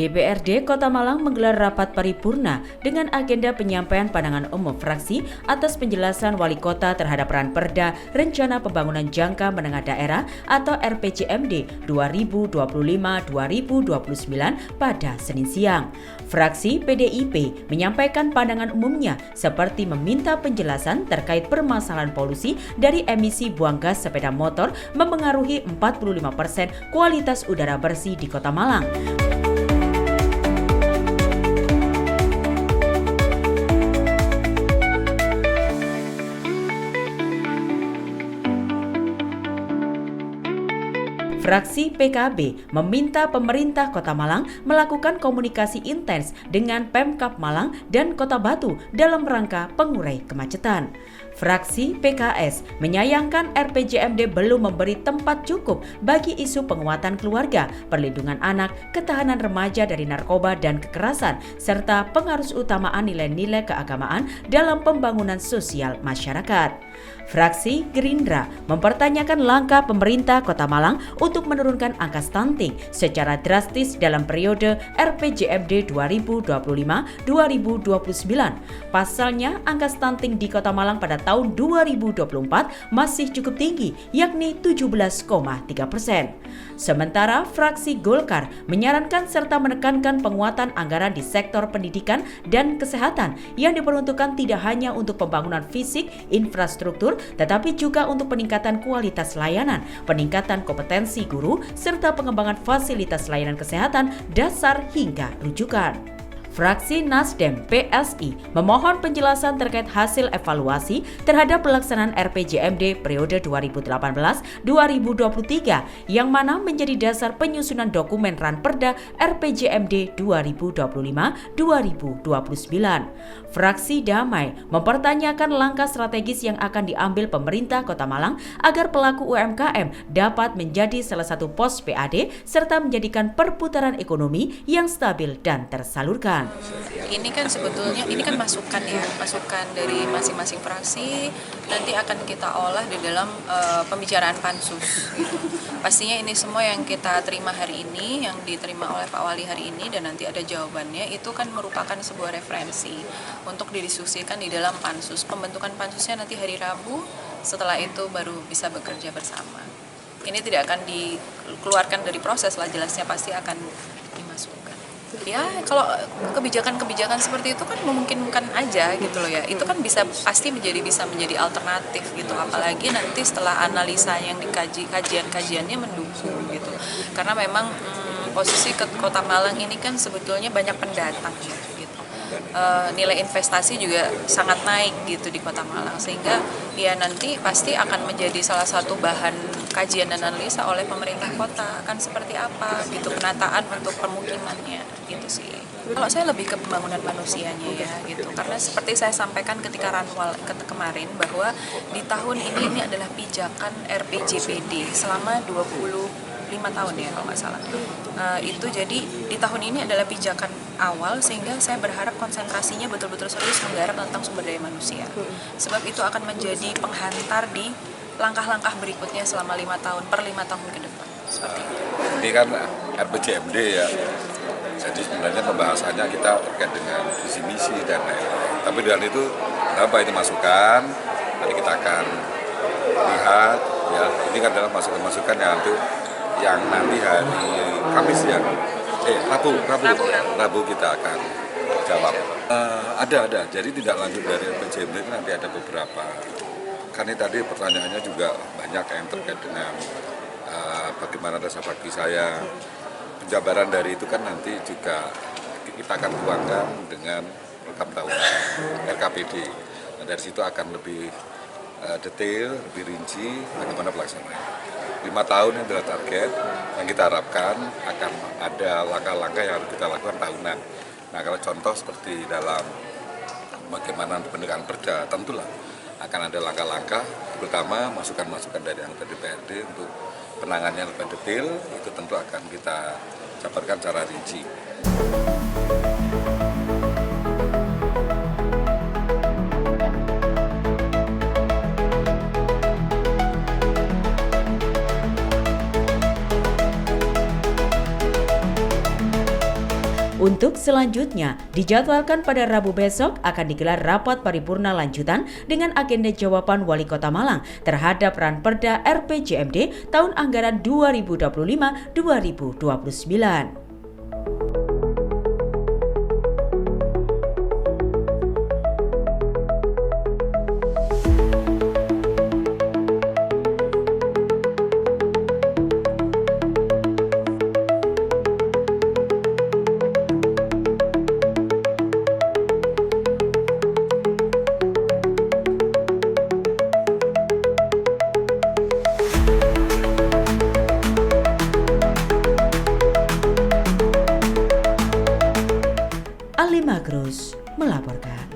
DPRD Kota Malang menggelar rapat paripurna dengan agenda penyampaian pandangan umum fraksi atas penjelasan Wali Kota terhadap Ranperda Rencana Pembangunan Jangka Menengah Daerah atau RPJMD 2025-2029 pada Senin siang. Fraksi PDIP menyampaikan pandangan umumnya seperti meminta penjelasan terkait permasalahan polusi dari emisi buang gas sepeda motor mempengaruhi 45% kualitas udara bersih di Kota Malang. Fraksi PKB meminta pemerintah Kota Malang melakukan komunikasi intens dengan Pemkab Malang dan Kota Batu dalam rangka pengurai kemacetan. Fraksi PKS menyayangkan RPJMD belum memberi tempat cukup bagi isu penguatan keluarga, perlindungan anak, ketahanan remaja dari narkoba dan kekerasan, serta pengarusutamaan nilai-nilai keagamaan dalam pembangunan sosial masyarakat. Fraksi Gerindra mempertanyakan langkah pemerintah Kota Malang untuk menurunkan angka stunting secara drastis dalam periode RPJMD 2025-2029. Pasalnya, angka stunting di Kota Malang pada tahun 2024 masih cukup tinggi, yakni 17,3%. Sementara fraksi Golkar menyarankan serta menekankan penguatan anggaran di sektor pendidikan dan kesehatan yang diperuntukkan tidak hanya untuk pembangunan fisik, infrastruktur, tetapi juga untuk peningkatan kualitas layanan, peningkatan kompetensi guru, serta pengembangan fasilitas layanan kesehatan dasar hingga rujukan. Fraksi Nasdem PSI memohon penjelasan terkait hasil evaluasi terhadap pelaksanaan RPJMD periode 2018-2023 yang mana menjadi dasar penyusunan dokumen Ranperda RPJMD 2025-2029. Fraksi Damai mempertanyakan langkah strategis yang akan diambil pemerintah Kota Malang agar pelaku UMKM dapat menjadi salah satu pos PAD serta menjadikan perputaran ekonomi yang stabil dan tersalurkan. Ini kan sebetulnya masukan dari masing-masing fraksi nanti akan kita olah di dalam pembicaraan pansus. Gitu. Pastinya ini semua yang kita terima hari ini, yang diterima oleh Pak Wali hari ini dan nanti ada jawabannya, itu kan merupakan sebuah referensi untuk didiskusikan di dalam pansus. Pembentukan pansusnya nanti hari Rabu, setelah itu baru bisa bekerja bersama. Ini tidak akan dikeluarkan dari proses lah, jelasnya pasti akan dimasukkan. Ya, kalau kebijakan-kebijakan seperti itu kan memungkinkan aja gitu loh ya. Itu kan bisa menjadi alternatif gitu. Apalagi nanti setelah analisa yang dikaji, kajian-kajiannya mendukung gitu. Karena memang posisi ke Kota Malang ini kan sebetulnya banyak pendatang gitu. Nilai investasi juga sangat naik gitu di Kota Malang, sehingga ya nanti pasti akan menjadi salah satu bahan kajian dan analisa oleh pemerintah kota akan seperti apa gitu penataan untuk permukimannya gitu sih. Kalau saya lebih ke pembangunan manusianya ya gitu, karena seperti saya sampaikan ketika Ranwal kemarin bahwa di tahun ini adalah pijakan RPJPD selama 25 tahun ya kalau nggak salah. Itu jadi di tahun ini adalah pijakan awal, sehingga saya berharap konsentrasinya betul-betul serius menggarap tentang sumber daya manusia. Sebab itu akan menjadi penghantar di langkah-langkah berikutnya selama 5 tahun ke depan. Seperti itu. Ini kan RPJMD ya. Jadi sebenarnya pembahasannya kita terkait dengan visi misi dan lain-lain. Tapi dengan itu apa itu masukan, nanti kita akan lihat ya. Ini kan adalah masukan-masukan yang nanti hari Kamis ya, Rabu kita akan jawab. Ada. Jadi tidak lanjut dari RPJMD itu nanti ada beberapa. Karena tadi pertanyaannya juga banyak yang terkait dengan bagaimana rasa bakti saya. Penjabaran dari itu kan nanti juga kita akan tuangkan dengan rekap tahunan RKPD. Nah, dari situ akan lebih detail, lebih rinci bagaimana pelaksanaannya. 5 tahun yang adalah target yang kita harapkan akan ada langkah-langkah yang harus kita lakukan tahunan. Nah, kalau contoh seperti dalam bagaimana penegakan perda, tentulah akan ada langkah-langkah, terutama masukan-masukan dari anggota DPRD untuk penanganannya lebih detail, itu tentu akan kita jabarkan secara rinci. Untuk selanjutnya, dijadwalkan pada Rabu besok akan digelar rapat paripurna lanjutan dengan agenda jawaban Wali Kota Malang terhadap Ranperda RPJMD tahun anggaran 2025-2029. Ali Magrus melaporkan.